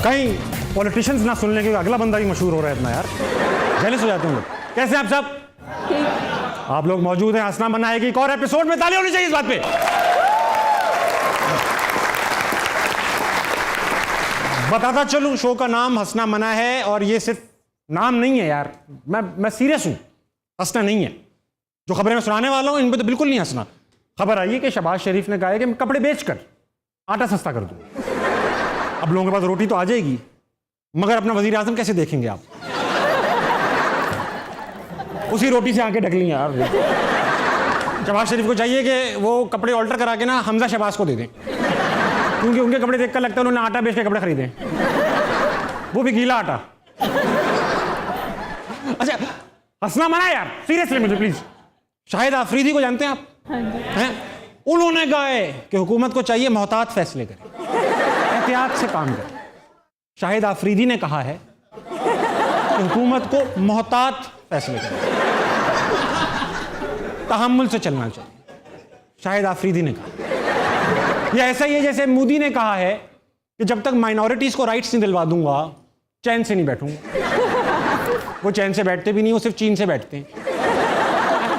कहीं पॉलिटिशियंस ना सुन लें कि अगला बंदा भी मशहूर हो रहा है इतना यार, जेलस हो जाते हैं लोग। कैसे आप सब? आप लोग मौजूद हैं हंसना मना है कि एक और एपिसोड में, ताली होनी चाहिए इस बात पे। बताता चलूं, शो का नाम हंसना मना है और ये सिर्फ नाम नहीं है यार, मैं सीरियस हूं, हंसना नहीं है। जो खबरें मैं सुनाने वाला हूं इन पे तो बिल्कुल नहीं हंसना। खबर आई है कि शहबाज शरीफ ने कहा है कि मैं कपड़े बेचकर आटा सस्ता कर दूं। अब लोगों के पास रोटी तो आ जाएगी, मगर अपना वजीर आजम कैसे देखेंगे आप? उसी रोटी से आंखें ढक ली यार। शहबाज शरीफ को चाहिए कि वो कपड़े ऑल्टर करा के ना हमजा शहबाज को दे दें, क्योंकि उनके कपड़े देखकर लगता है उन्होंने आटा बेच के कपड़े खरीदे, वो भी गीला आटा। अच्छा हंसना मना यार, सीरियसली मुझे प्लीज। शाहिद आफरीदी को जानते हैं आप? हैं? उन्होंने कहा है कि हुकूमत को चाहिए मोहतात फैसले करे, एहतियात से काम करे। शाहिद आफरीदी ने कहा है कि हुकूमत को मोहतात फैसले करे, तहम्मुल से चलना चाहिए। शाहिद आफरीदी ने कहा। यह ऐसा ही है जैसे मोदी ने कहा है कि जब तक माइनॉरिटीज को राइट्स नहीं दिलवा दूंगा चैन से नहीं बैठूंगा। वो चैन से बैठते भी नहीं, वो सिर्फ चीन से बैठते हैं।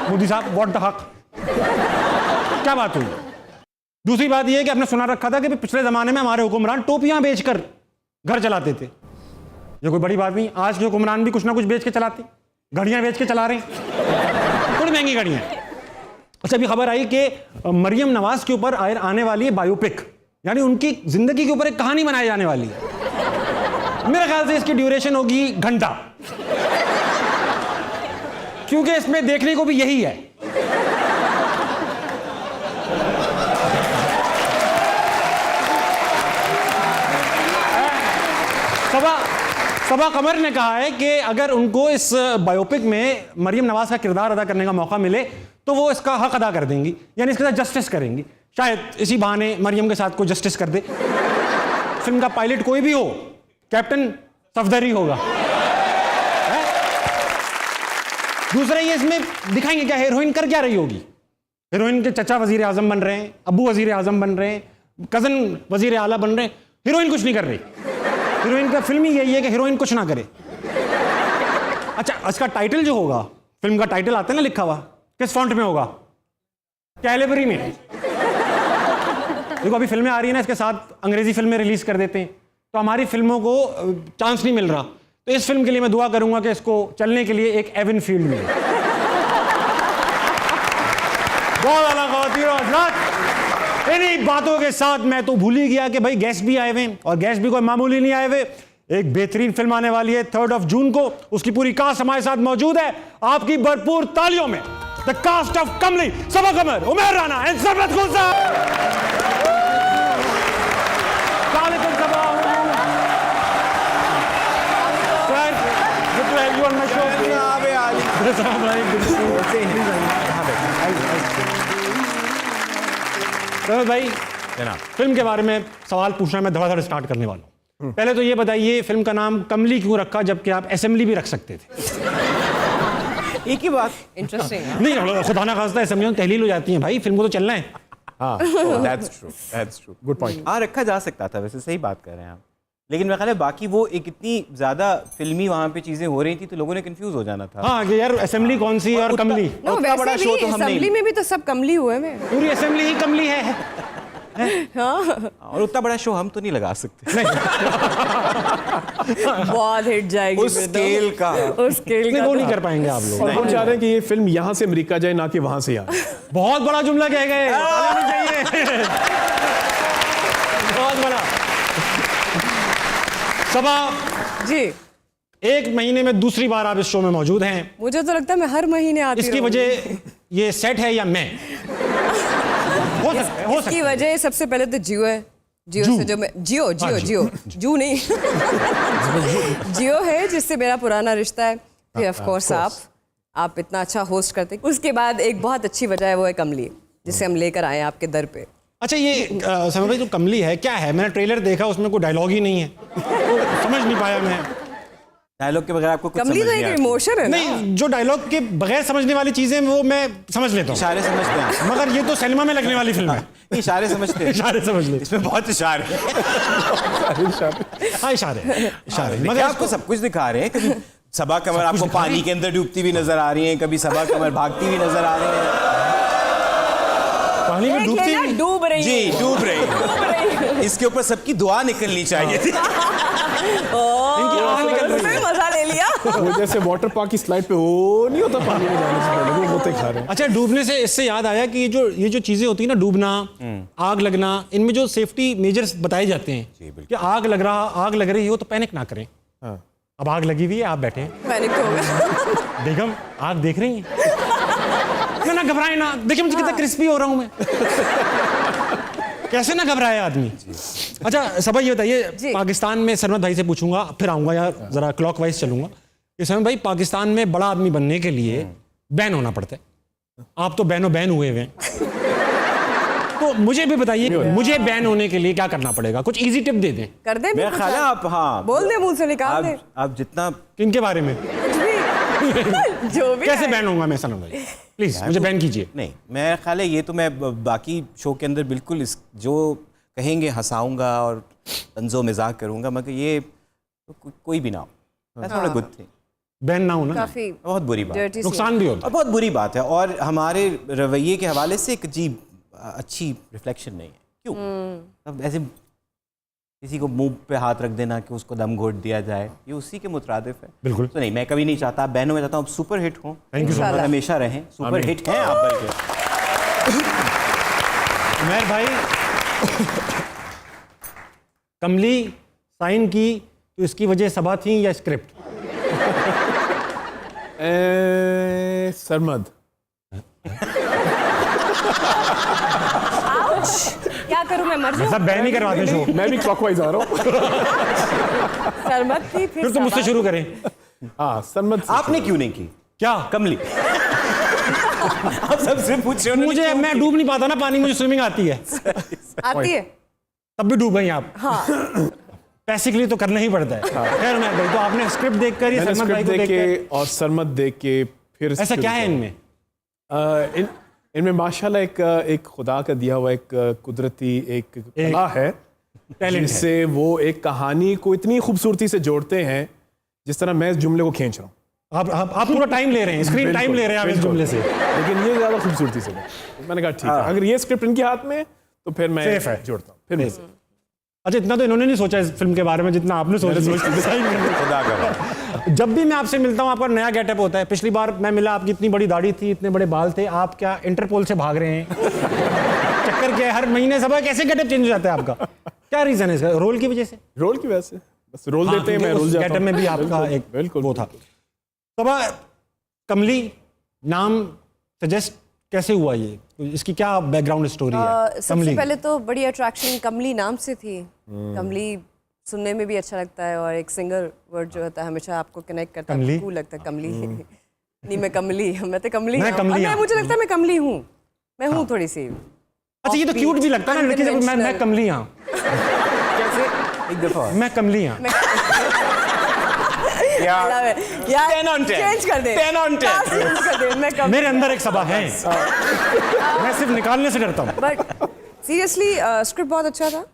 मोदी साहब व्हाट द हक, क्या बात हुई? दूसरी बात यह है कि आपने सुना रखा था कि पिछले जमाने में हमारे हुक्मरान टोपियां बेचकर घर चलाते थे। ये कोई बड़ी बात नहीं, आज के हुक्मरान भी कुछ ना कुछ बेच के चलाते, घड़ियां बेच के चला रहे हैं, थोड़ी महंगी घड़ियां। अच्छा अभी खबर आई कि मरियम नवाज के ऊपर आने वाली है बायोपिक, यानी उनकी जिंदगी के ऊपर एक कहानी बनाई जाने वाली है। मेरे ख्याल से इसकी ड्यूरेशन होगी घंटा, क्योंकि इसमें देखने को भी यही है। सबा कमर ने कहा है कि अगर उनको इस बायोपिक में मरियम नवाज का किरदार अदा करने का मौका मिले तो वो इसका हक अदा कर देंगी, यानी इसके साथ जस्टिस करेंगी। शायद इसी बहाने मरियम के साथ कोई जस्टिस कर दे। फिल्म का पायलट कोई भी हो, कैप्टन सफदरी होगा। दूसरा ये इसमें दिखाएंगे क्या हीरोइन कर क्या रही होगी। हीरोइन के चचा वजीर आजम बन रहे हैं, अब्बू वजीर आजम बन रहे हैं, कजन वजीर आला बन रहे हैं, हीरोइन कुछ नहीं कर रही। हीरोइन का फिल्म ही यही है कि हीरोइन कुछ ना करे। अच्छा इसका टाइटल जो होगा, फिल्म का टाइटल आता है ना लिखा हुआ, किस फॉन्ट में होगा? कैलिबरी में। देखो अभी फिल्में आ रही है ना, इसके साथ अंग्रेजी फिल्में रिलीज कर देते हैं, तो हमारी फिल्मों को चांस नहीं मिल रहा। तो इस फिल्म के लिए मैं दुआ करूंगा कि इसको चलने के लिए एक एवन फील्ड मिले। बहुत आला ख़वातीन और हज़रात, इन्हीं बातों के साथ मैं तो भूल ही गया कि भाई गेस्ट भी आए हुए, और गेस्ट भी कोई मामूली नहीं आए हुए। एक बेहतरीन फिल्म आने वाली है 3 जून को, उसकी पूरी कास्ट हमारे साथ मौजूद है। आपकी भरपूर तालियों में the cast of Kamli, Saba Qamar, Umair Rana and Sarmad खुर्सत। तो भाई फिल्म के बारे में सवाल पूछना मैं धड़ाधड़ स्टार्ट करने वाला हूं। पहले तो ये बताइए फिल्म का नाम कमली क्यों रखा, जबकि आप असेंबली भी रख सकते थे? एक ही बात। इंटरेस्टिंग नहीं, खुदा ना खास्ता असेंबली में तहलील हो जाती है भाई, फिल्म को तो चलना है। हाँ that's true, गुड पॉइंट। हाँ रखा जा सकता था, वैसे सही बात कर रहे हैं आप, लेकिन मेरे ख्याल है बाकी वो एक इतनी ज्यादा फिल्मी वहाँ पे चीजें हो रही थी तो लोगों ने कंफ्यूज हो जाना था। हाँ कि यार असेंबली कौन सी और कमली। उतना बड़ा शो तो हमने, असेंबली में भी तो सब कमली हुए में, पूरी असेंबली ही कमली है। हाँ और उतना बड़ा शो हम तो नहीं लगा सकते। बहुत हिट जाएगी उस स्केल का, उस स्केल का वो नहीं कर पाएंगे आप लोग। हम चाह रहे हैं कि ये फिल्म यहाँ से अमेरिका जाए, ना कि वहां से आए। बहुत बड़ा जुमला कह गए, बहुत बड़ा। सबा जी, 1 महीने में दूसरी बार आप इस शो में मौजूद हैं। मुझे तो लगता है मैं हर महीने आती हूँ। इसकी वजह ये सेट है या मैं? हो सकता इसकी वजह सबसे पहले तो जियो है। जियो से जो मैं जियो नहीं जियो है, जिससे मेरा पुराना रिश्ता है। फिर ऑफ कोर्स आप इतना अच्छा होस्ट करते। उसके बाद एक बहुत अच्छी वजह है, वो है कमली, जिसे हम लेकर आए आपके दर पे। अच्छा ये समझ भाई जो कमली है क्या है? मैंने ट्रेलर देखा, उसमें कोई डायलॉग ही नहीं है, तो समझ नहीं पाया मैं। डायलॉग के बगैर आपको कुछ कमली समझ तो नहीं एक आता। इमोशन है ना। नहीं, जो डायलॉग के बगैर समझने वाली चीजें वो मैं समझ लेता हूँ, इशारे समझते हैं, मगर ये तो सिनेमा में लगने वाली फिल्म है। इशारे समझते हैं, इशारे समझ ले। इसमें बहुत इशारे हैं। हाँ, इशारे इशारे, मगर मगर आपको सब कुछ दिखा रहे हैं। कभी सबा कमर आपको पानी के अंदर डूबती हुई नजर आ रही है, कभी सबा कमर भागती हुई नजर आ रही है। पानी में डूबती लेना हुई। डूब रही जी, है। डूब रही है। इसके ऊपर सबकी दुआ निकलनी चाहिए थी। इनकी आँख निकल रही है। उसमें मजा ले लिया। वो जैसे वाटर पार्क की स्लाइड पे वो नहीं होता पानी में जाने से पहले, वो होते खा रहे हैं। अच्छा, डूबने से इससे याद आया कि ये जो चीजें होती है ना, डूबना, आग लगना, इनमें जो सेफ्टी मेजर्स बताए जाते हैं कि आग लग रही हो तो पैनिक ना करें। हाँ। अब आग लगी हुई है, आप बैठे हैं, पैनिक तो होगा। बेगम आग देख रही हैं, ना घबराए ना, देखिए मुझे कितना क्रिस्पी हो रहा हूं मैं। कैसे ना घबराए आदमी। अच्छा सबा, ये बताइए, पाकिस्तान में सरमद भाई से पूछूंगा, फिर आऊंगा यार, जरा क्लॉकवाइज चलूंगा कि सरमद भाई, पाकिस्तान में बड़ा आदमी बनने के लिए बैन होना पड़ता है। आप तो बैन हुए हुए हैं, तो मुझे भी बताइए, मुझे बैन होने के लिए क्या करना पड़ेगा? कुछ इजी टिप दे दें। कर दे मेरा ख्याल है आप, हाँ, बोल दे, मुंह से निकाल दे। आप जितना किनके बारे में? जो भी कैसे है। बैन होऊंगा मैं सरमद भाई? प्लीज मुझे बैन कीजिए। नहीं, मेरा ख्याल है ये तो मैं बाकी शो के अंदर बिल्कुल इस जो कहेंगे हंसाऊंगा और तंजो मजाक करूंगा, मगर ये तो कोई भी ना हो। That's not a good thing। Ban ना होना काफी बहुत बुरी बात है, dirty नुकसान भी होता और बहुत बुरी बात है, और हमारे रवैये के हवाले से एक अजीब अच्छी रिफ्लेक्शन नहीं है। क्यों? अब ऐसे किसी को मुंह पे हाथ रख देना कि उसको दम घोट दिया जाए, ये उसी के मुतरादिफ है। बिल्कुल। तो नहीं, मैं कभी नहीं चाहता, बहनों में चाहता हूँ सुपर हिट हो, थैंक यू सो और मच। हमेशा रहें सुपर हिट हैं आप बल्कि। उमैर भाई, कमली साइन की तो इसकी वजह सबा थी या स्क्रिप्ट? सरमद। क्या करूं मैं, मर जाऊं? सब बैन ही करवाते शो। मैं भी क्लॉकवाइज आ रहा हूँ। सरमत थी, फिर तो मुझसे सबा। शुरू करें। हाँ, सरमद से आपने क्यों नहीं की क्या? कमली? आप सबसे पूछ रहे हो, मुझे, मैं डूब नहीं पाता ना पानी, मुझे स्विमिंग आती है, आती है। तब भी डूब गई आप। हाँ। पैसे के लिए तो करना ही पड़ता है। खैर उमैर भाई, तो आपने स्क्रिप्ट देखकर, ये मैंने सरमद भाई स्क्रिप्ट को देख देखकर, के और सरमद देख के फिर ऐसा क्या है इनमें? इनमें माशाल्लाह एक खुदा का दिया हुआ एक कुदरती एक कला है, टैलेंट है। जिससे वो एक कहानी को इतनी खूबसूरती से जोड़ते हैं, जिस तरह मैं इस जुमले को खींच रहा हूँ। आप पूरा टाइम ले रहे हैं, स्क्रीन टाइम ले रहे हैं आप इस जुमले से। लेकिन ये ज्यादा खूबसूरती से तो मैंने कहा ठीक है, अगर ये स्क्रिप्ट इनके हाथ में है तो फिर मैं सेफ है। जोड़ता हूँ। फिर मैं अच्छा, इतना तो इन्होंने नहीं सोचा इस फिल्म के बारे में जितना आपने सोचा। खुदा करो। जब भी मैं आपसे मिलता हूँ आपका नया गेटअप होता है। पिछली बार मैं मिला, आपकी इतनी बड़ी दाढ़ी थी, इतने बड़े बाल थे, आप क्या इंटरपोल से भाग रहे हैं? चक्कर क्या है? हर महीने सब कैसे गेटअप चेंज हो जाता है आपका? क्या रीजन है इसका? रोल की वजह से? रोल की वजह से बस रोल देते हैं, मैं रोल जाता गेटअप में भी आपका एक बिल्कुल वो था। सबा, कमली नाम सजेस्ट कैसे हुआ? ये इसकी क्या बैकग्राउंड स्टोरी है? सबसे पहले तो बड़ी अट्रैक्शन कमली नाम से थी। कमली सुनने में भी अच्छा लगता है, और एक सिंगर वर्ड जो होता है हमेशा आपको कनेक्ट करता है, कूल लगता है। कमली नहीं, मैं कमली, मैं तो कमली मैं हूँ। कमली और हूँ। मुझे लगता है मैं कमली हूँ, मैं हूँ थोड़ी सी। अच्छा, ये तो क्यूट भी लगता है ना लड़की, जब मैं कमली हाँ, कैसे? एक दफा मैं कमली हाँ। यार 10 on 10 चेंज कर दे, 10 on 10 चेंज कर दे। मैं कमली, मेरे अंदर एक सबा है, मैं सिर्फ निकालने से डरता हूँ। बट सीरियसली स्क्रिप्ट बहुत अच्छा था,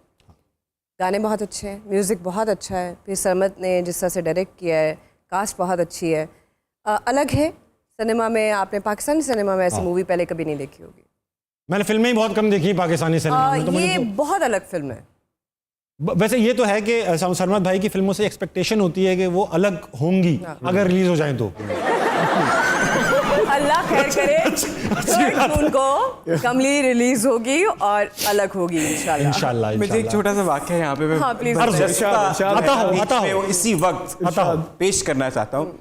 गाने बहुत अच्छे हैं, म्यूज़िक बहुत अच्छा है, फिर सरमद ने जिस तरह से डायरेक्ट किया है, कास्ट बहुत अच्छी है, अलग है। सिनेमा में आपने पाकिस्तानी सिनेमा में ऐसी मूवी पहले कभी नहीं देखी होगी। मैंने फिल्में ही बहुत कम देखी पाकिस्तानी सिनेमा में, तो मुझे ये बहुत अलग फिल्म है। वैसे ये तो है कि सरमद भाई की फिल्मों से एक्सपेक्टेशन होती है कि वो अलग होंगी अगर रिलीज हो जाएं तो। अल्लाह खैर करे, 3 जून को कमली रिलीज होगी और अलग होगी इंशाल्लाह। इंशाल्लाह मुझे एक छोटा सा वाक्य यहाँ पे मैं हाँ, प्लीज। आता हो। इसी वक्त पेश करना चाहता हूँ,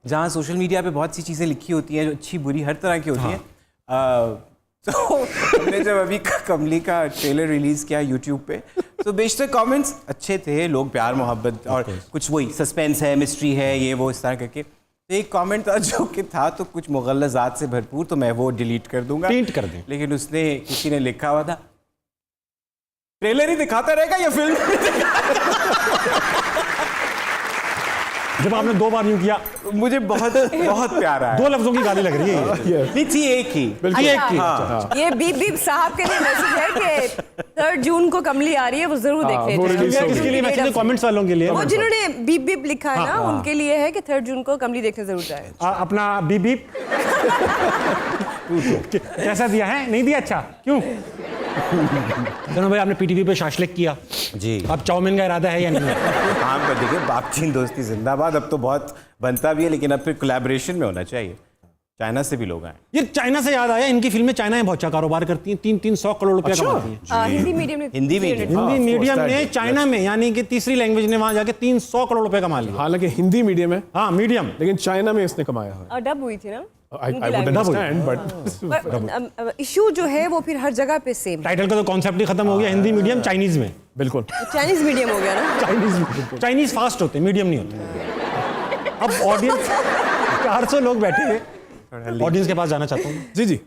जहाँ सोशल मीडिया पे बहुत सी चीज़ें लिखी होती हैं जो अच्छी बुरी हर तरह की होती हैं। तो हमने जब अभी कमली का ट्रेलर रिलीज़ किया यूट्यूब पे, तो बेशतर कमेंट्स अच्छे थे, लोग प्यार मोहब्बत और कुछ वही सस्पेंस है, मिस्ट्री है, ये वो इस तरह करके। तो एक कमेंट था जो कि था तो कुछ मुगल्लज़ात से भरपूर, तो मैं वो डिलीट कर दूंगा, डिलीट कर दें। लेकिन उसने किसी ने लिखा हुआ था, ट्रेलर ही दिखाता रहेगा या फिल्म जब आपने 2 बार यूं किया, मुझे बहुत बहुत प्यारा है। 2 लफ्जों की गाली लग रही है ये। नहीं थी, एक ही। ये एक की। हाँ। ये बीप बीप साहब के लिए मैसेज है कि 3 जून को कमली आ रही है, वो जरूर देख वो लेते release हैं। होगी। किसके लिए मैसेज है? कमेंट्स वालों के लिए। वो जिन्होंने बीप बीप लिखा है ना, उनके लिए है कि 3 जून को कमली देखने जरूर जाए। अपना बीप बीप कैसा दिया है? नहीं दिया? अच्छा, क्यों? चलो भाई, आपने पीटीवी पे शाशलिक किया जी, अब चाउमीन का इरादा है या नहीं है? काम कर देखिए, बाप चीन दोस्ती जिंदाबाद। अब तो बहुत बनता भी है, लेकिन अब फिर कोलैबोरेशन में होना चाहिए। चाइना से भी लोग आए। ये चाइना से याद आया, इनकी फिल्में चाइना में बहुत अच्छा कारोबार करती हैं, 300 करोड़ रुपया कमाती हैं। हिंदी मीडियम ने हिंदी मीडियम ने चाइना में, यानी कि तीसरी लैंग्वेज ने वहां जाके 300 करोड़ रुपए कमा लिया। हालांकि हिंदी मीडियम है, हाँ मीडियम, लेकिन चाइना में इसने कमाया है। डब हुई थी ना। I would understand, but issue जो है वो फिर हर जगह पे सेम। टाइटल का तो कॉन्सेप्ट ही खत्म हो गया, हिंदी मीडियम चाइनीज में। बिल्कुल चाइनीज मीडियम हो गया ना। चाइनीज फास्ट होते, मीडियम नहीं होते। अब ऑडियंस 400 लोग बैठे हैं, ऑडियंस के पास जाना चाहता हूँ। जी जी,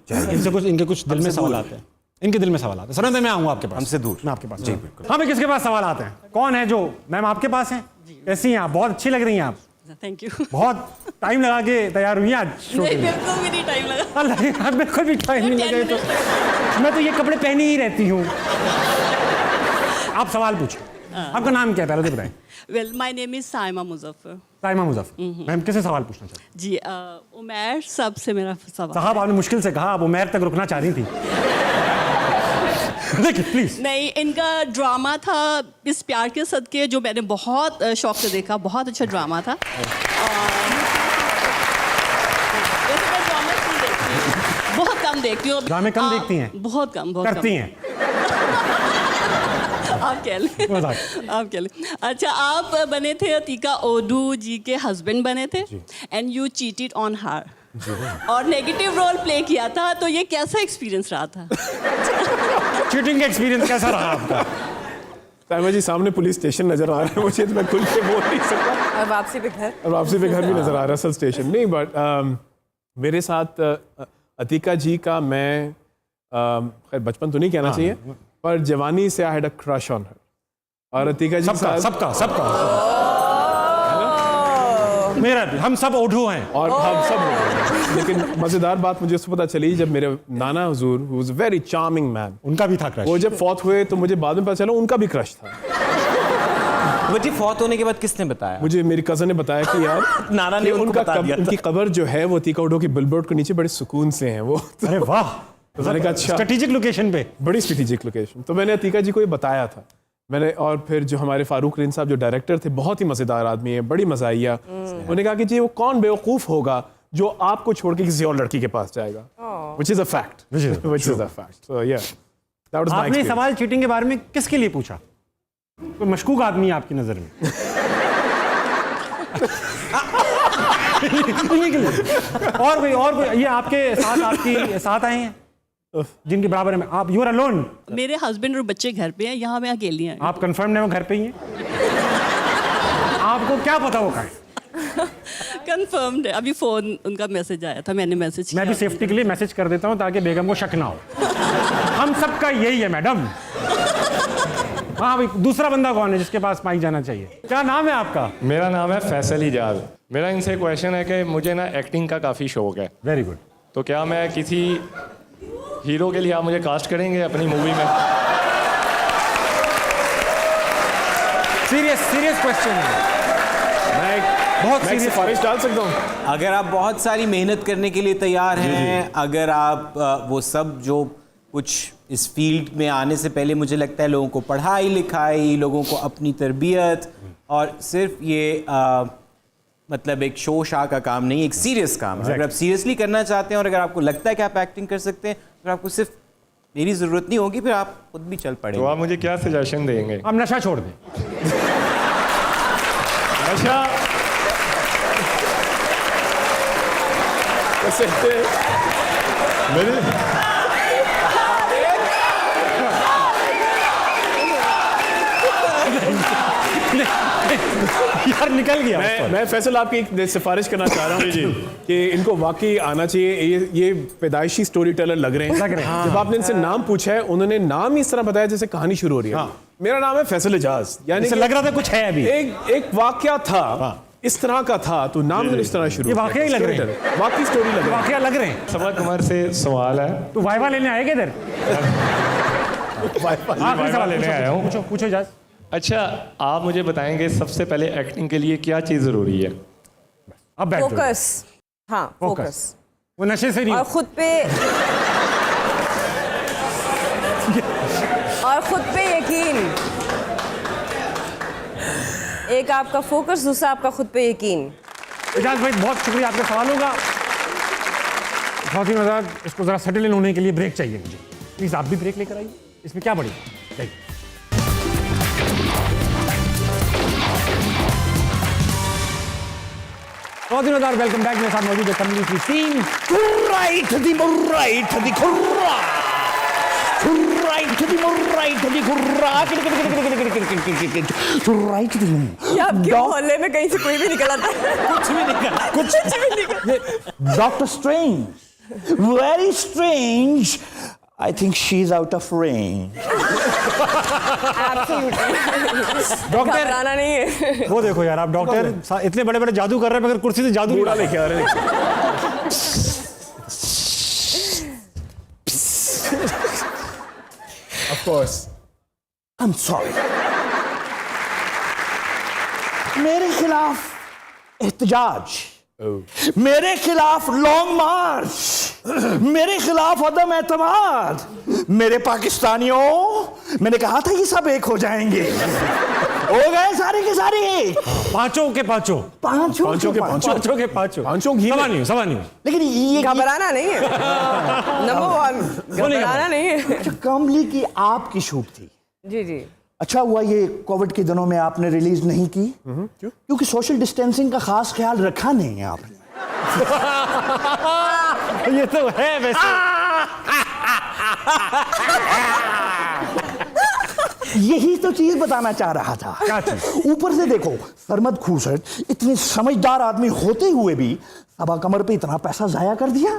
इनके कुछ दिल में सवाल आते हैं, इनके दिल में सवाल आते हैं। सरमद, मैं आऊँगा आपके पास। हमसे दूर। मैं आपके पास। जी बिल्कुल। हाँ भाई, किसके पास सवाल आते हैं? कौन है जो? मैम आपके पास हैं? कैसी हैं आप? बहुत अच्छी लग रही हैं आप। Thank you. बहुत टाइम लगा के तैयार हुई हैं आज शो के लिए। मेरे को भी नहीं टाइम लगा। अल्लाह यार, मेरे को भी टाइम नहीं लगा। तो मैं तो ये कपड़े पहनी ही रहती हूँ। आप सवाल पूछो। आपका नाम क्या है पहले तो बताएं। Well, my name is Saima Muzaffar. Saima Muzaffar. Ma'am किससे सवाल पूछना चाहते हैं? जी, उमैर साहब से मेरा सवाल। साहब आपने मुश्किल से कहा, आप उमैर तक रुकना चाह रही थी। देखिए प्लीज। नहीं, इनका ड्रामा था इस प्यार के सदके, जो मैंने बहुत शौक से देखा। बहुत अच्छा ड्रामा था। वैसे मैं ड्रामा नहीं देखती हूँ, बहुत कम देखती हूँ। ड्रामे कम देखती हैं? बहुत कम, बहुत करती कम। हैं? आप कह लें, आप कह लें। अच्छा, आप बने थे अतीका ओडू जी के हस्बैंड बने थे, and you cheated on her, और नेगेटिव रोल प्ले किया था। तो ये कैसा एक्सपीरियंस रहा था? चीटिंग का एक्सपीरियंस कैसा रहा आपका? साइमा जी, सामने पुलिस स्टेशन नजर आ रहा है मुझे, तो मैं खुल के बोल नहीं सकता। और वापसी पे घर। और वापसी पे घर भी नजर आ रहा है, असल स्टेशन नहीं। बट मेरे साथ अतीका जी का, मैं खैर बचपन तो नहीं कहना चाहिए, पर जवानी से I had a crush on her. और अतीका जी सबका मेरा भी, हम सब ओढ़ू हैं। और हम सब, लेकिन मजेदार बात मुझे उससे पता चली जब मेरे नाना हुजूर, who was a very charming man, उनका भी था क्रश। वो जब फौत हुए तो मुझे बाद में पता चला उनका भी क्रश था। मुझे फौत होने के बाद किसने बताया? मुझे मेरी कजन ने बताया कि यार नाना ने उनको बता दिया था। उनकी कब्र जो है वो अतीका ओडू की बिलबोर्ड के नीचे बड़े सुकून से हैं वो। अरे वाह, तो मैंने कहा अच्छा, स्ट्रेटेजिक लोकेशन पे, बड़ी स्ट्रेटेजिक लोकेशन। तो मैंने अतीका जी को ये बताया था मैंने। और फिर जो हमारे फारूक रिन साहब जो डायरेक्टर थे, बहुत ही मजेदार आदमी है, बड़ी मजा आया। उन्होंने कहा कि जी वो कौन बेवकूफ होगा जो आपको छोड़ के किसी और लड़की के पास जाएगा, which is a fact, which is a fact. So yeah, that was my आपने experience. सवाल चीटिंग के बारे में किसके लिए पूछा? कोई मशकूक आदमी है आपकी नजर में? और कोई ये आपके साथ, आपकी साथ आए हैं जिनके बराबर में आप? You are alone? मेरे हस्बैंड और बच्चे घर पे हैं, यहाँ मैं अकेली हैं। आप कंफर्म है वो घर पे ही हैं? आपको क्या पता वो कहाँ है? कंफर्म्ड है, अभी फोन उनका मैसेज आया था, मैंने मैसेज मैं भी सेफ्टी के लिए मैसेज कर देता हूँ ताकि बेगम को शक ना हो। हम सबका यही है मैडम। हाँ भाई, दूसरा बंदा कौन है जिसके पास माइक जाना चाहिए? क्या नाम है आपका? मेरा नाम है फैसल इजाज। मेरा इनसे क्वेश्चन है कि मुझे ना एक्टिंग का काफ़ी शौक है। Very good. तो क्या मैं किसी हीरो के लिए आप मुझे कास्ट करेंगे अपनी मूवी में? सीरियस क्वेश्चन है। मैं सिफारिश डाल सकता हूँ? अगर आप बहुत सारी मेहनत करने के लिए तैयार हैं, अगर आप वो सब जो कुछ इस फील्ड में आने से पहले मुझे लगता है लोगों को पढ़ाई लिखाई, लोगों को अपनी तरबियत, और सिर्फ ये मतलब एक शो शाह का काम नहीं, एक सीरियस काम है। अगर आप सीरियसली करना चाहते हैं और अगर आपको लगता है कि आप एक्टिंग कर सकते हैं, फिर आपको सिर्फ मेरी ज़रूरत नहीं होगी, फिर आप खुद भी चल पड़ेंगे। तो आप मुझे क्या सजेशन देंगे? आप नशा छोड़ दें। अच्छा, मेरे यार निकल गया। मैं फैसल आपकी एक सिफारिश करना चाह रहा हूँ कि इनको वाकई आना चाहिए। ये पैदाइशी स्टोरी टेलर लग रहे हैं। जब आपने इनसे नाम पूछा है, उन्होंने नाम इस तरह बताया जैसे कहानी शुरू हो रही है। मेरा नाम है फैसल इजाज, यानी लग रहा था कुछ है अभी। एक वाकया था इस तरह का था तो नाम इस तरह शुरू ये वाकई लग रहे हैं, वाकई स्टोरी लग रही है। वाकया लग रहे हैं। सबा कमर से सवाल है। तू वाइवा लेने आए क्या इधर? आखिरी सवाल लेने आया हूँ। पूछो पूछो इजाज। अच्छा, आप मुझे बताएंगे सबसे पहले एक्टिंग के लिए क्या चीज़ ज़रूरी है? अब बैठ जाओ। फोकस। हाँ, फोकस। वो नशे से नहीं। और खुद पे यकीन। एक आपका फोकस, दूसरा आपका खुद पे यकीन। इजाज भाई बहुत शुक्रिया आपके सवालों का। बहुत ही मजा। इसको जरा सेटल इन होने के लिए ब्रेक चाहिए मुझे। प्लीज आप भी ब्रेक लेकर आइए। इसमें क्या बढ़ी? बहुत ही मजेदार। Welcome back. मेरे साथ मौजूद है कमली की team. Right, the more right, the kurra. Right, the more right, the kurra. Right, the ये आपके मोहल्ले में कहीं से कोई भी निकला था? कुछ भी निकला। Doctor Strange, very strange. I think she's out of range. Doctor घबराना नहीं है। वो देखो यार, आप डॉक्टर इतने बड़े बड़े जादू कर रहे हैं मगर कुर्सी से जादू बूढ़ा लेके आ रहे हैं। Of course. I'm sorry. मेरे खिलाफ एहतजाज, मेरे खिलाफ लॉन्ग मार्च, मेरे खिलाफ अदम एतमाद, मेरे पाकिस्तानियों, मैंने कहा था ये सब एक हो जाएंगे। हो गए सारे के सारे। पांचों के पांचों। पांचों के पांचों सवा नहीं। लेकिन ये घबराना नहीं है। नंबर 1 घबराना नहीं है। कमली की आपकी शूट थी। जी जी। अच्छा हुआ ये कोविड के दिनों में आपने रिलीज नहीं की। क्यों? क्योंकि सोशल डिस्टेंसिंग का खास ख्याल रखा नहीं है आपने। ये तो है वैसे। यही तो चीज बताना चाह रहा था। क्या चीज? ऊपर से देखो, सरमद खूसट इतने समझदार आदमी होते हुए भी सबा कमर पे इतना पैसा जाया कर दिया।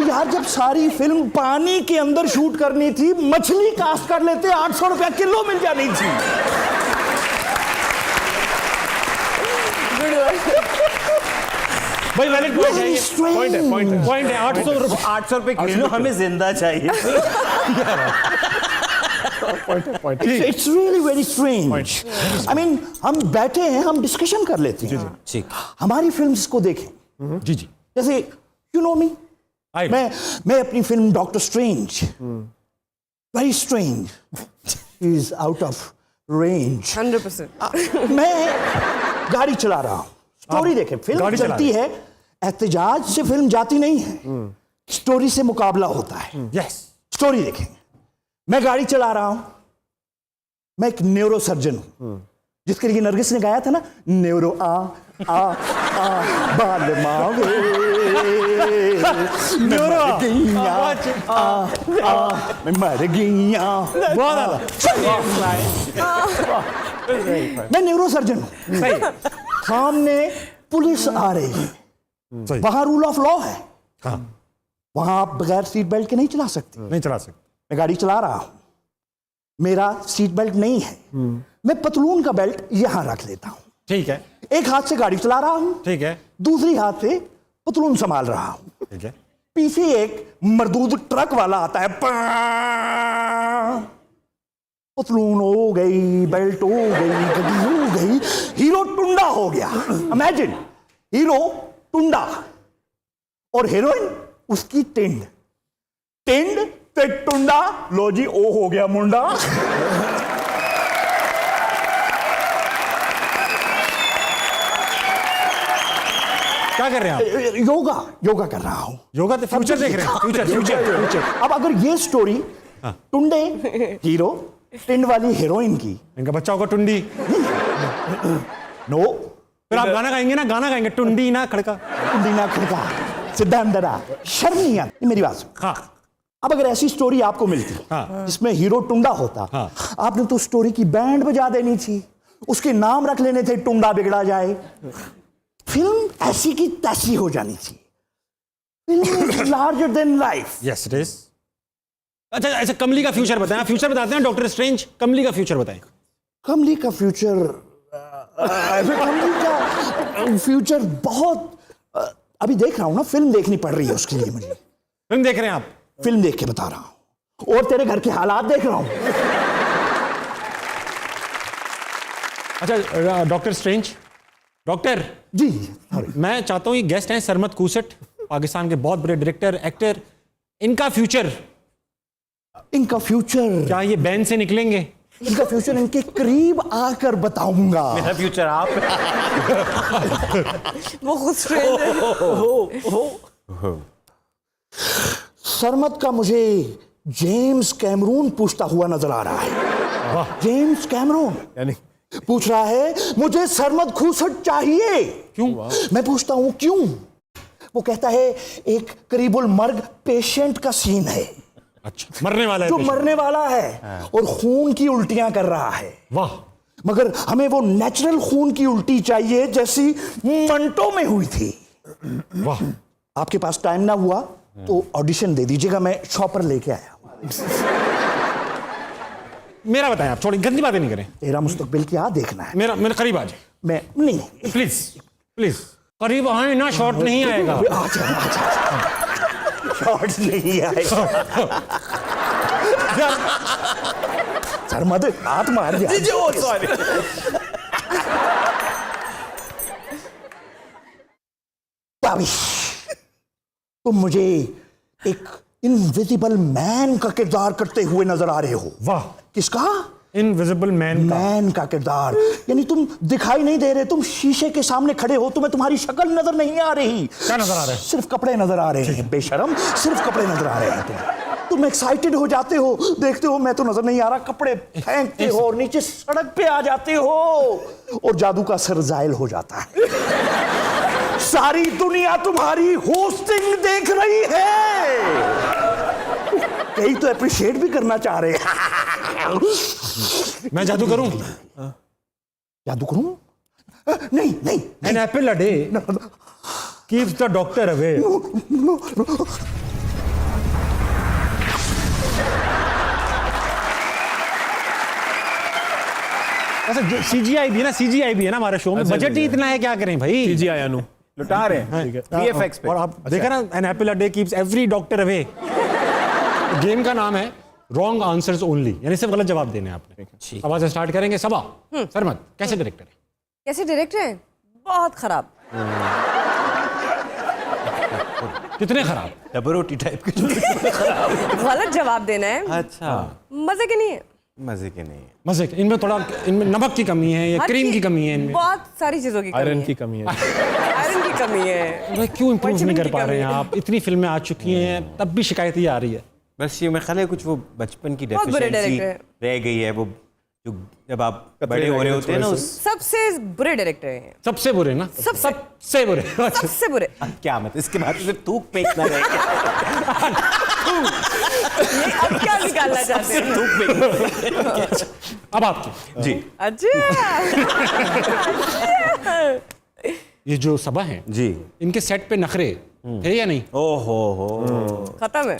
यार जब सारी फिल्म पानी के अंदर शूट करनी थी, मछली कास्ट कर लेते, 800 रुपया किलो मिल जानी थी। भाई वैलिड पॉइंट है ये। पॉइंट है 800 रुपए किलो हमें जिंदा चाहिए। It's really very strange. I mean हम बैठे हैं, हम डिस्कशन कर लेते हैं। ठीक। हमारी फिल्म्स को देखें। जी जी। जैसे यू नो मी, मैं अपनी film doctor strange, very strange, is out of range. 100%। मैं गाड़ी चला रहा हूं, स्टोरी देखें, फिल्म चलती है, एहतजाज से फिल्म जाती नहीं है, स्टोरी से मुकाबला होता है। यस। स्टोरी देखें। मैं गाड़ी चला रहा हूं, मैं एक न्यूरो सर्जन हूं, जिसके लिए नरगिस ने गाया था ना, न्यूरो बाल मांगे न्यूरो मैं मर गईया। मैं न्यूरो सर्जन हूं। सामने पुलिस आ रही है, वहां रूल ऑफ लॉ है। वहां आप बगैर सीट बेल्ट के नहीं चला सकते। नहीं चला सकते। मैं गाड़ी चला रहा हूं, मेरा सीट बेल्ट नहीं है, मैं पतलून का बेल्ट यहां रख लेता हूं। ठीक है। एक हाथ से गाड़ी चला रहा हूं, ठीक है। दूसरी हाथ से पतलून संभाल रहा हूं। ठीक है। पीछे एक मर्दूद ट्रक वाला आता है, पतलून हो गई, बेल्ट हो गई, गड्डी हो गई, हीरो टुंडा हो गया। इमेजिन, हीरो टुंडा और हीरोइन उसकी टिंड, टिंड ते टुंडा, लो जी ओ हो गया मुंडा। क्या कर रहे हैं आप? योगा कर रहा हूं। योगा तो फ्यूचर देख रहे हैं। फ्यूचर। अब अगर ये स्टोरी टुंडे हीरो, टिंड वाली हीरोइन की, इनका बच्चा होगा टुंडी। नो, फिर आप गाना गाएंगे ना, गाना गाएंगे टुंडी ना खड़का। टुंडी ना खड़का, सिद्धांतरा, शर्म नहीं आती। मेरी बात सुन। हाँ। अब अगर ऐसी स्टोरी आपको मिलती जिसमें हीरो टुंडा होता, आपने तो स्टोरी की बैंड बजा देनी थी, उसके नाम रख लेने थे, टुंडा बिगड़ा जाए। फिल्म ऐसी की तैसी हो जानी थी। Film larger than life. Yes it is. अच्छा ऐसा कमली का फ्यूचर बताएं। फ्यूचर बताते हैं डॉक्टर स्ट्रेंज, कमली का फ्यूचर बताएं। कमली का फ्यूचर कमली का फ्यूचर बहुत अभी देख रहा हूँ ना, फिल्म देखनी पड़ रही है उसके लिए मुझे। फिल्म देख रहे हैं आप? फिल्म देख के बता रहा हूँ, और तेरे घर के हालात देख रहा हूँ। अच्छा डॉक्टर स्ट्रेंज, डॉक्टर जी मैं चाहता हूँ ये गेस्ट हैं सरमद खूसट, पाकिस्तान के बहुत बड़े डायरेक्टर एक्टर, इनका फ्यूचर क्या ये बैन से निकलेंगे? इनका फ्यूचर इनके करीब आकर बताऊंगा। मेरा फ्यूचर आप वो खुद स्ट्रेंज है। सरमद का मुझे जेम्स कैमरून पूछता हुआ नजर आ रहा है। जेम्स कैमरून यानी पूछ रहा है मुझे सरमद खूसट चाहिए। क्यों? मैं पूछता हूं क्यों? वो कहता है एक करीबुल मर्ग पेशेंट का सीन है। अच्छा, मरने वाला है जो patient। मरने वाला है और खून की उल्टियां कर रहा है। वाह, मगर हमें वो नेचुरल खून की उल्टी चाहिए जैसी मंटो में हुई थी। वाह। आपके पास टाइम ना हुआ तो ऑडिशन दे दीजिएगा, मैं शॉपर लेके आया। मेरा बताएं आप, छोड़िए गंदी बातें नहीं करें। तेरा मुस्तकबिल क्या देखना है? मेरा मेरे करीब आ जाए मैं नहीं, प्लीज प्लीज, करीब आए ना, शॉर्ट नहीं आएगा। शॉर्ट नहीं आएगा। सरमद हाथ मार दिया। ताबिश, तुम मुझे एक इनविजिबल मैन का किरदार करते हुए नजर आ रहे हो। वाह, किसका? इनविजिबल मैन का किरदार। यानी तुम दिखाई नहीं दे रहे, तुम शीशे के सामने खड़े हो, तुम्हें तुम्हारी शक्ल नजर नहीं आ रही। क्या नजर आ रहा है? सिर्फ कपड़े नजर आ रहे हैं बेशरम, सिर्फ कपड़े नजर आ रहे हैं। तुम एक्साइटेड हो जाते हो, देखते हो मैं तो नजर नहीं आ रहा, कपड़े फेंकते हो और नीचे सड़क पे आ जाते हो और जादू का असर जायल हो जाता है। सारी दुनिया तुम्हारी होस्टिंग देख रही है, कई तो अप्रिशिएट भी करना चाह रहे हैं। मैं जादू करूं? जादू करूं? नहीं नहीं, an apple a day keeps the doctor away. अच्छा सीजीआई भी है ना, सीजीआई भी है ना हमारे शो में, बजट ही इतना है, क्या करें भाई? सीजीआई अनु लुटा रहे हैं VFX पे। और आप देखा ना, an apple a day keeps every doctor away. Game का नाम है रॉन्ग आंसर्स ओनली, यानी सिर्फ गलत जवाब देने हैं आपने। आवाज से स्टार्ट करेंगे। सबा, सरमद कैसे डायरेक्टर है? कैसे डायरेक्टर है? बहुत खराब। कितने खराब? डबरोटी टाइप के। गलत जवाब देना है। अच्छा, मजे के नहीं है। मजे के नहीं है। मजे के, इनमें थोड़ा, इनमें नमक की कमी है या हर क्रीम की चीज- कमी है इनमें? बहुत सारी चीजों की आयरन कमी की कमी है। है। आयरन की कमी है। भाई क्यों इंप्रूव नहीं विटामिन कर की पा कमी रहे हैं है। आप? इतनी फिल्में आ चुकी हैं तब भी शिकायत ये आ रही है। बस ये मैं ख्याल है कुछ वो बचपन की बहुत बुरे डेफिशिएंसी डायरेक्टर रह गई है, वो जो जब आप बड़े हो रहे होते हैं ना उस सबसे बुरे डायरेक्टर हैं। सबसे बुरे ना? सबसे बुरे। सबसे बुरे। क्या मतलब इसके बाद तो सिर्फ थूक फेंकना रहेगा। ये अब क्या निकालना चाहते हैं? थूक फेंक। अब आपकी जी अच्छा। ये जो सबा हैं जी, इनके सेट पे नखरे थे या नहीं? ओहो खत्म है।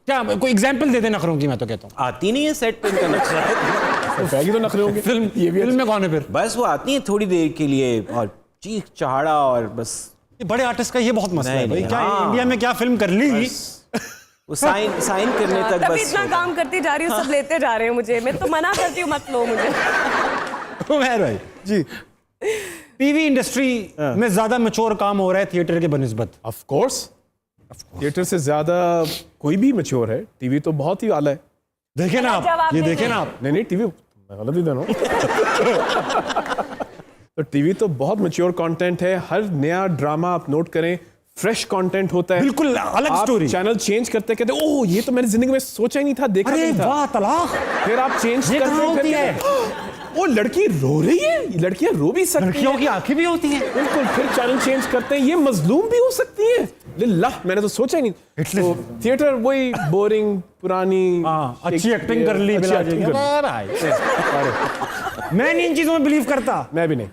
क्या कोई एग्जांपल दे दे नखरों की? मैं तो कहता हूँ आती नहीं है सेट पे इनका नक्शा। पैगी तो नखरे होंगे। फिल्म, ये भी फिल्म में कौन है फिर? बस वो आती है थोड़ी देर के लिए और चीख चहाड़ा और बस। ये बड़े आर्टिस्ट का ये बहुत मसला है नहीं, भाई। नहीं, क्या हाँ। इंडिया में क्या फिल्म कर ली? वो साइन करने तक तभी बस इतना काम करती जा रही हूँ, सब लेते जा रहे हैं मुझे। मैं तो मना करती हूँ, मत लो मुझे। उमैर भाई जी, टीवी इंडस्ट्री में ज्यादा मैच्योर काम हो रहा है थिएटर के बनिस्बत। ऑफ कोर्स थिएटर से ज्यादा कोई भी मैच्योर है। टीवी तो बहुत ही आला है। देखे ना आप, जवाब ये नहीं देखे है। ना आप। नहीं टीवी मैं गलत ही दे रहा हूं। तो टीवी तो बहुत मैच्योर कंटेंट है। हर नया ड्रामा आप नोट करें, फ्रेश कंटेंट होता है, बिल्कुल अलग आप स्टोरी। चैनल चेंज करते कहते ओह ये तो मैंने जिंदगी में सोचा ही नहीं था, देखा अरे नहीं था। वाह तलाक, फिर आप चेंज ये कहाँ होती है? वो लड़की रो रही है, लड़कियां रो भी सकती लड़कियों हैं। की आंखें भी होती हैं। बिल्कुल, फिर चैनल चेंज करते हैं, ये मजलूम भी हो सकती है। लिल्लाह, मैंने तो सोचा ही नहीं। तो थिएटर वही बोरिंग पुरानी, हाँ, अच्छी एक्टिंग कर ली, अच्छी बिला एक्टिंग जी। कर ली। भाई मैं नहीं इन चीजों में बिलीव करता। मैं भी नहीं।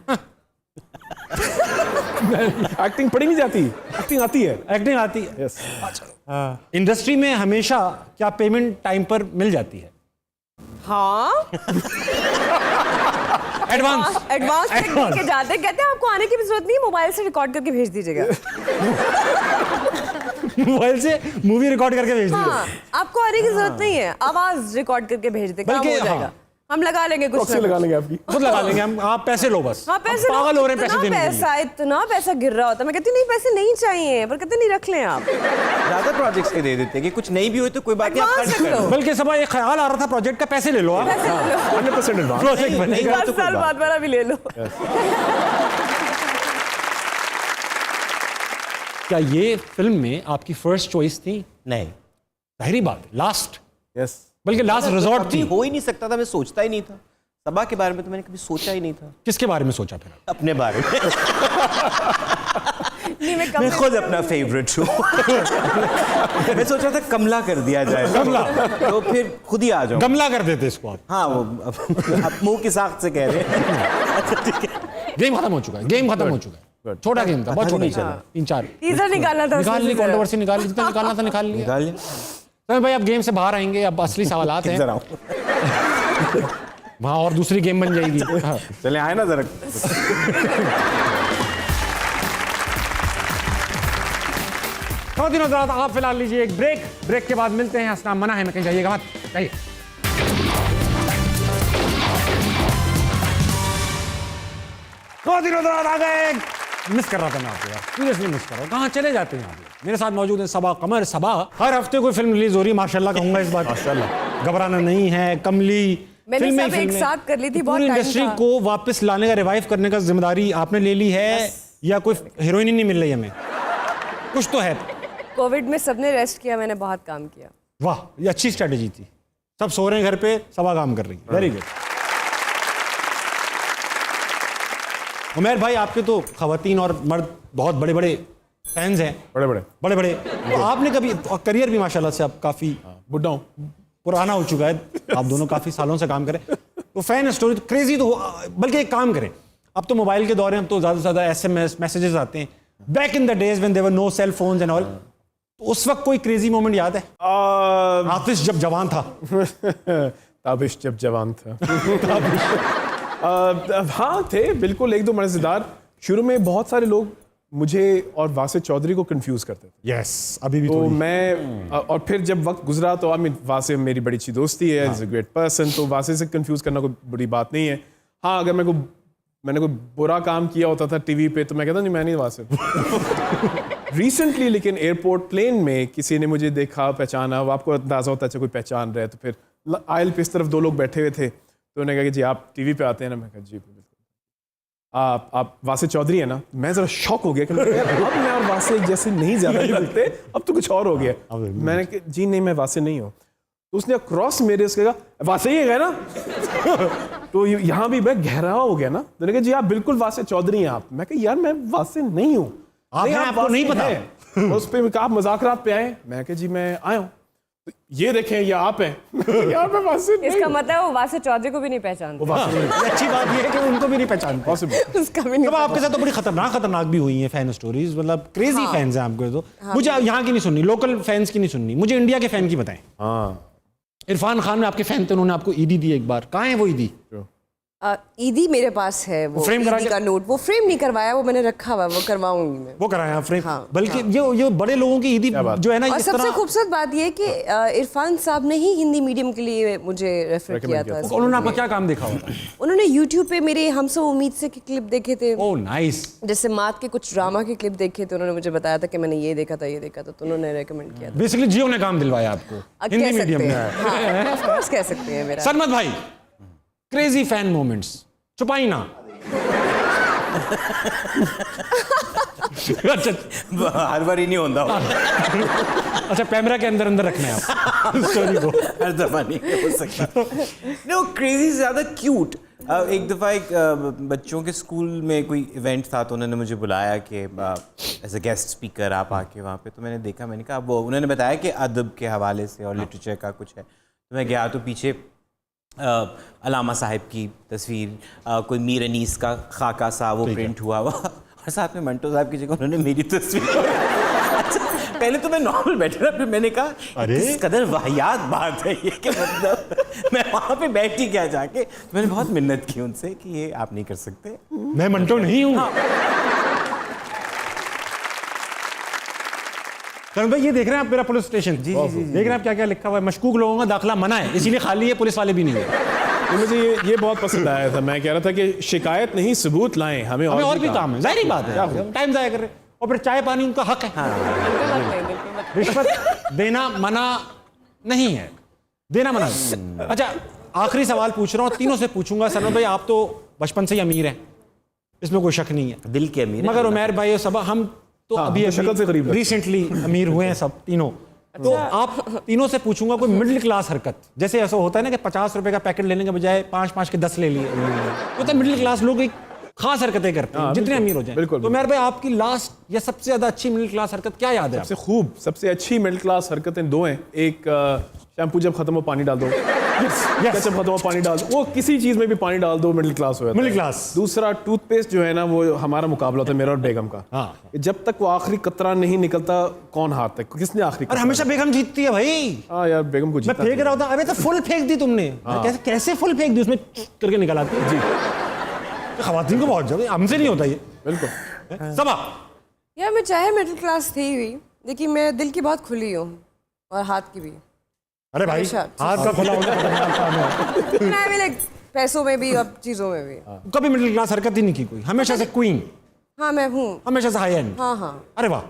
एक्टिंग पढ़ी नहीं जाती, एक्टिंग आती है। एक्टिंग आती है। यस, इंडस्ट्री में हमेशा क्या पेमेंट टाइम पर मिल जाती है? हाँ, एडवांस टेक्निक के जाते हैं, कहते हैं आपको आने की भी जरूरत नहीं है, मोबाइल से रिकॉर्ड करके भेज दीजिएगा। मोबाइल से मूवी रिकॉर्ड करके भेज दिए। हाँ, आपको आने की जरूरत नहीं है, आवाज रिकॉर्ड करके भेज दे, काम हो बल्कि जाएगा। हम लगा लेंगे कुछ प्रॉक्सी लगा लेंगे आपकी। खुद लगा लेंगे हम, आप पैसे लो बस। हाँ, पैसे पागल हो रहे हैं पैसे देने के लिए। इतना पैसा गिर रहा होता है, मैं कहती हूँ नहीं पैसे नहीं चाहिए, पर कहते नहीं रख लें आप। ज्यादा प्रोजेक्ट्स के दे देते हैं कि कुछ नहीं भी हो तो कोई बात नहीं, आप Advance खर्च कर लो। लो। बल्कि सबा एक ख्याल आ रहा था प्रोजेक्ट का, पैसे ले लो आप। 100% एडवांस। प्रोजेक्ट बनेगा। 10 साल बाद वाला भी ले लो। क्या ये फिल्म में आपकी फर्स्ट चॉइस थी? नहीं, जाहिर बात है, लास्ट, यस। बल्कि लास्ट रिजॉर्ट कभी थी। हो ही नहीं सकता था, मैं सोचता ही नहीं था। सबा के बारे में तो मैंने कभी सोचा ही नहीं था। किसके बारे में सोचा फिर? अपने बारे में। नहीं, मैं खुद अपना फेवरेट हूँ। मैं सोच रहा था कमला कर दिया जाए। कमला? तो फिर खुद ही आ जाऊँ। गमला कर देते इसको आप। हाँ, वो आप मुंह की साख्त से कह रहे हैं। अच्छा ठीक है। गेम खत्म हो चुका है, गेम खत्म हो चुका है। छोटा गेम था, बहुत छोटा नहीं चला। चला। 3-4 टीजर निकालना था, निकाल ली, उसमें से कंट्रोवर्सी निकाल ली, जितना निकालना था निकाल लिया। निकाल लिया। तो भाई अब गेम से बाहर आएंगे, अब असली सवालात हैं। जरा आओ। वहाँ और दूसरी गेम बन जाएगी। हाँ। चले आए ना जरा। तो दिनों रात आप फिलहाल लीजिए एक ब्रेक के बाद मिलते हैं। हंसना मना है, मैं कहीं जाइएगा मत, जाइए। तो दिनों रात आ गए, मिस कर रहा था मैं आपको यार, सीरियसली मिस कर रहा हूँ। कहाँ चले जाते हैं आप? मेरे साथ मौजूद है सबा कमर। सबा, हर हफ्ते कोई फिल्म रिलीज हो रही है, माशाल्लाह कहूंगा इस बार। माशाल्लाह, घबराना नहीं है। कमली मैंने फिल्में सब एक साथ कर ली थी, बहुत पूरी टाइम इंडस्ट्री था। को वापस लाने का, रिवाइव करने का जिम्मेदारी आपने ले ली है, या कोई हीरोइन ही नहीं मिल रही हमें? कुछ तो है। कोविड में सबने रेस्ट किया, मैंने बहुत काम किया। वाह, ये अच्छी स्ट्रेटेजी थी। सब सो रहे हैं घर पे, सबा काम कर रही है। Very good. उमैर भाई, आपके तो खवातीन और मर्द बहुत बड़े बड़े फैंस हैं। बड़े बड़े। तो आपने कभी, करियर भी माशाल्लाह से आप काफी बुढ़ा हूँ, पुराना हो चुका है, आप दोनों काफी सालों से काम करें, तो फैन स्टोरी तो क्रेजी तो बल्कि एक काम करें, अब तो मोबाइल के दौर हैं, अब तो ज्यादा से ज्यादा SMS मैसेजेस आते हैं। Back in the days when there were no cell phones and all, तो उस वक्त कोई क्रेजी मोमेंट याद है? आतिश जब जवान था। ताबिश जब जवान था। हाँ थे बिल्कुल, एक दो मजेदार। शुरू में बहुत सारे लोग मुझे और वासित चौधरी को कंफ्यूज करते थे। यस, अभी भी तो थोड़ी। मैं और फिर जब वक्त गुजरा तो वासित मेरी बड़ी अच्छी दोस्ती है, इज अ ग्रेट पर्सन, तो वासित से कंफ्यूज करना कोई बड़ी बात नहीं है। हाँ, अगर मैंने कोई बुरा काम किया होता था टीवी पे तो मैं कहता नहीं, मैं नहीं वासित। रिसेंटली लेकिन एयरपोर्ट प्लेन में किसी ने मुझे देखा, पहचाना, वो आपको अंदाजा होता है अच्छा कोई पहचान रहा है, तो फिर आयल पे इस तरफ दो लोग बैठे हुए थे, तो उन्होंने कहा कि जी आप टीवी पे आते हैं ना? मैं कहा जी बिल्कुल। आप वासित चौधरी है ना? मैं जरा शॉक हो गया कि अब मैं और वासित जैसे नहीं ज्यादा लगते, अब तो कुछ और हो गया। मैंने कहा जी नहीं, मैं वासित नहीं हूँ। तो उसने क्रॉस मेरे उसके कहा वासित ही है ना? तो यहाँ भी मैं गहरा हो गया ना। तो उन्होंने कहा जी आप बिल्कुल वासित चौधरी हैं आप। मैं कहा यार मैं वासित नहीं हूँ। आपको नहीं पता? उस पे आप मजाकरात पे आए? मैं कहा जी मैं आया हूँ। तो ये देखें ये आप हैं। यार मैं वासित नहीं इसका हूँ। मतलब वो वासित चौधरी को भी नहीं पहचानते। अच्छी बात यह है कि उनको भी नहीं पहचानते। Possible। उसका भी नहीं तब आपके साथ तो बड़ी खतरनाक भी हुई हैं फैन स्टोरीज, मतलब क्रेजी फैंस हैं आपके तो। मुझे यहाँ की नहीं सुननी, लोकल फैंस की नहीं सुननी, मुझे इंडिया के फैन की बताएं। हाँ, इरफान खान में आपके फैन थे, उन्होंने आपको ईदी दी एक बार, कहाँ है वो ईदी? ईदी मेरे पास है, वो फ्रेम करा ईदी के- का नोट, वो फ्रेम नहीं करवाया, वो मैंने रखा हुआ है, वो करवाऊंगी मैं। वो कराया फ्रेम। हाँ, बल्कि ये बड़े लोगों की ईदी जो है ना, और इस सबसे तरह खूबसूरत बात ये कि इरफान साहब ने ही हिंदी मीडियम के लिए मुझे रेफर किया था। उन्होंने आपका क्या काम देखा होता? उन्होंने YouTube पे मेरे हम सब उम्मीद से के क्लिप देखे थे, ओह नाइस। जैसे मात के कुछ ड्रामा के क्लिप देखे थे, उन्होंने मुझे बताया था कि मैंने ये देखा था, तो उन्होंने रेकमेंड किया था। बेसिकली जियो ने काम दिलवाया आपको हिंदी कह सकते मीडियम में। हैं, हाँ, of course कह सकते हैं मेरा। सरमद भाई, क्रेजी फैन मोमेंट्स छुपाई ना। अच्छा हर बार ही नहीं होता। अच्छा, कैमरा के अंदर अंदर रखना है आप स्टोरी को। हर दफा नहीं हो सकता। नो, क्रेजी से ज़्यादा क्यूट। एक दफ़ा एक बच्चों के स्कूल में कोई इवेंट था, तो उन्होंने मुझे बुलाया कि एज अ गेस्ट स्पीकर आप आके वहाँ पे। तो मैंने देखा, मैंने कहा वो, उन्होंने बताया कि अदब के हवाले से और लिटरेचर का कुछ है। तो मैं गया तो पीछे अलामा साहिब की तस्वीर, कोई मीर अनीस का खाका सा वो प्रिंट हुआ हुआ, और साथ में मंटो साहब की जगह उन्होंने मेरी तस्वीर। पहले तो मैं नॉर्मल बैठा, फिर मैंने कहा किस कदर वाहियात बात है ये, कि मतलब मैं वहाँ पे बैठ ही गया जाके, मैंने बहुत मिन्नत की उनसे कि ये आप नहीं कर सकते। मैं मंटो नहीं हूँ। करण भाई ये देख रहे हैं आप मेरा पुलिस स्टेशन? जी। देख रहे हैं आप क्या क्या लिखा हुआ है? मशकूक लोगों का दाखिला मना है, इसीलिए खाली है, पुलिस वाले भी नहीं है। तो मुझे ये बहुत पसंद आया था। मैं कह रहा था कि शिकायत नहीं, सबूत लाएं, हमें और भी काम है, जाहिर बात है, टाइम जाया कर रहे हैं। और फिर चाय पानी उनका हक है। रिश्वत देना मना नहीं है, देना मना नहीं। अच्छा आखिरी सवाल पूछ रहा हूँ, तीनों से पूछूंगा। सरमद भाई आप तो बचपन से ही अमीर हैं, इसमें कोई शक नहीं है, दिल के अमीर। मगर उमैर भाई और सबा हम तो अभी शक्ल से करीब रिसेंटली अमीर हुए हैं सब तीनों। तो आप तीनों से पूछूंगा कोई मिडिल क्लास हरकत, जैसे ऐसा होता है ना कि 50 रुपए का पैकेट लेने के बजाय 5-5 के 10 ले लिए, तो मिडिल क्लास लोग एक खास हरकतें करते हैं जितने अमीर हो जाए। तो मेरे भाई आपकी लास्ट या सबसे ज्यादा अच्छी मिडिल क्लास हरकत क्या याद है? सबसे अच्छी मिडिल क्लास हरकतें दो हैं। एक शैम्पू जब खत्म हो पानी डाल दो, केचप खत्म हो पानी डाल दो, वो किसी चीज में भी पानी डाल दो, मिडिल क्लास हो जाता है। Middle class. दूसरा टूथपेस्ट जो है ना, वो हमारा मुकाबला होता है मेरा और बेगम का। जब तक वो आखिरी कतरा नहीं निकलता, कौन हारता है, किसने आखिरी? और हमेशा बेगम जीतती है भाई। हाँ यार बेगम को मैं फेंक रहा होता, अबे तो फुल फेंक दी तुमने। कैसे फुल फेंक दी, उसमें करके निकल आती है। जी खवातीन को बहुत ज्यादा, हमसे नहीं होता ये। बिल्कुल। सबा यार मैं चाहे मिडिल क्लास थी हुई, लेकिन मैं दिल की बहुत खुली हूँ और हाथ की भी। अरे भाई हाथ का खुला होगा लाइक पैसों में भी और चीजों में भी। कभी मिडिल क्लास हरकत ही नहीं की कोई, हमेशा से क्वीन। हाँ मैं हूँ, हमेशा से हाई एंड। हाँ। अरे वाह,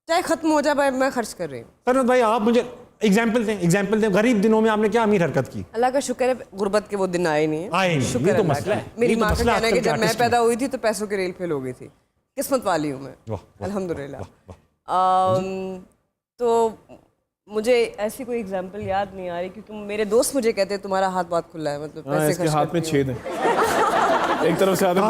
चाहे खत्म हो जाए मैं खर्च कर रही हूँ। सरमद भाई आप मुझे एग्जाम्पल दें, गरीब दिनों में आपने क्या अमीर हरकत की? अल्लाह का शुक्र है गुर्बत के वो दिन आए नहीं है। आए नहीं, शुक्र ये तो अल्लाह मसला का। है। मेरी ये तो माँ का मसला कहना है कि आजकल जब के मैं आर्टिस्ट पैदा हुई थी तो पैसों की रेल फेल हो गई थी। किस्मत वाली हूँ मैं, अल्हम्दुलिल्लाह। तो मुझे ऐसी कोई एग्जांपल याद नहीं आ रही, क्योंकि मेरे दोस्त मुझे कहते हैं तुम्हारा हाथ बहुत खुला है, मतलब पैसे इसके खर्च हाथ में करती हो। छेद है एक तरफ से आधा।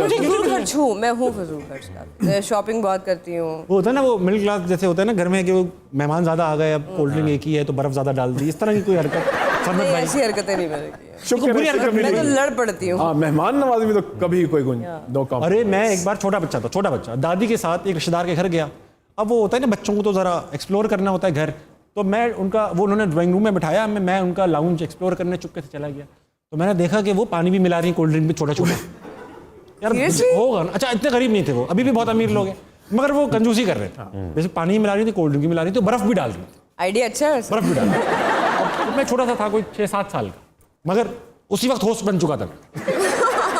फजूल खर्च हूँ मैं, हूँ फजूल खर्च का। शॉपिंग बहुत करती हूँ। वो होता है ना, वो मिडिल क्लास जैसे होता है ना घर में कि वो मेहमान ज्यादा आ गए, अब कोल्ड ड्रिंक एक ही है तो बर्फ ज्यादा डाल दी, इस तरह की कोई हरकत? सरमद भाई ऐसी हरकतें नहीं मैंने की हैं। शुक्र बुरी हरकत मैं तो लड़ पड़ती हूँ। हाँ, मेहमान नवाजी में तो कभी कोई गुंज नो कम। अरे मैं एक बार छोटा बच्चा दादी के साथ एक रिश्तेदार के घर गया। अब वो होता है ना बच्चों को तो जरा एक्सप्लोर करना होता है घर, तो मैं उन्होंने ड्राइंग रूम में बिठाया, मैं उनका लाउंज एक्सप्लोर करने चुपके से चला गया। तो मैंने देखा कि वो पानी भी मिला रही, कोल्ड ड्रिंक भी छोटा यार होगा ना। अच्छा इतने गरीब नहीं थे वो, अभी भी बहुत अमीर लोग हैं, मगर वो कंजूसी कर रहे थे। जैसे पानी मिला रही थी, कोल्ड ड्रिंक भी मिला रही थी, बर्फ भी डाल रही थी। आइडिया अच्छा है। बर्फ भी डाल रही थी। मैं छोटा सा था, कोई 6-7 साल का, मगर उसी वक्त होस्ट बन चुका था।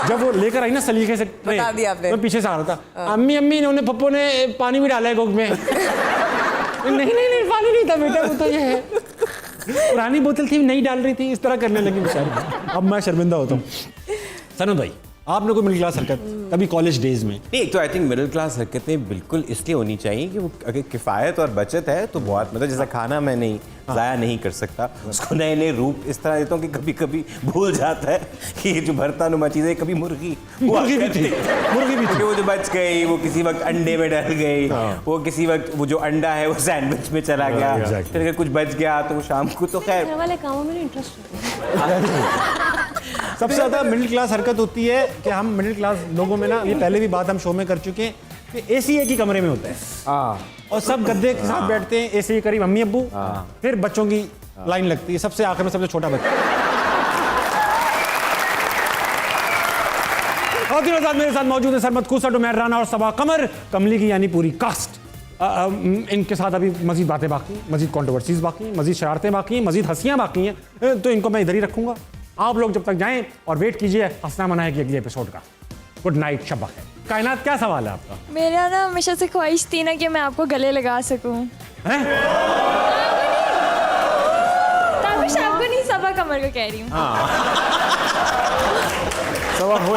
जब वो लेकर आई ना सलीके से ट्रे, बता दिया आपने। मैं पीछे से आ रहा था, अम्मी इन्होंने पप्पो ने पानी भी डाला है कोक में। नहीं पानी नहीं था बेटा, वो तो ये है पुरानी बोतल थी, नहीं डाल रही थी, इस तरह करने लगी बेचारी। अब मैं शर्मिंदा होता हूँ। सरमद भाई आपने कोई मिडिल क्लास हरकत कभी कॉलेज डेज में? नहीं, एक तो आई थिंक मिडिल क्लास हरकतें बिल्कुल इसलिए होनी चाहिए कि वो अगर किफ़ायत और बचत है तो बहुत, मतलब जैसा खाना मैं नहीं ज़ाया नहीं कर सकता, उसको नए नए रूप इस तरह देता हूँ कि कभी कभी भूल जाता है कि ये जो भरता नुमा चीज़ें, कभी मुर्गी भी थी, वो जो बच गई, वो किसी वक्त अंडे में डल गई, वो किसी वक्त वो जो अंडा है वो सैंडविच में चला गया, फिर अगर कुछ बच गया तो वो शाम को, तो खैर वाले कामों में इंटरेस्ट। सबसे ज़्यादा मिडिल क्लास हरकत होती है कि हम मिडिल क्लास लोगों में ना, ये पहले भी बात हम शो में कर चुके हैं कि एसी एक ही कमरे में होता है और सब गद्दे के साथ बैठते हैं, एसी के करीब अम्मी अब्बू, फिर बच्चों की लाइन लगती है, सबसे आखिर में सबसे छोटा बच्चा। और तीनों साथ मेरे साथ मौजूद है सरमद खूसट, उमैर राना और सबा कमर, कमली की यानी पूरी कास्ट। इनके साथ अभी मजीद बातें बाकी, मजीद कॉन्ट्रोवर्सीज बाकी, मजीद शरारतें बाकी, मजीद हंसियाँ बाकी हैं, तो इनको मैं इधर ही रखूंगा। आप लोग जब तक जाएं और वेट कीजिए हंसना मना है कि अगले एपिसोड का। गुड नाइट, शब बखैर। कायनात क्या सवाल है आपका? मेरा ना हमेशा से ख्वाहिश थी ना कि मैं आपको गले लगा सकूं। हैं? ताबिश आपको नहीं, सबा कमर को कह रही हूँ। सवाल हो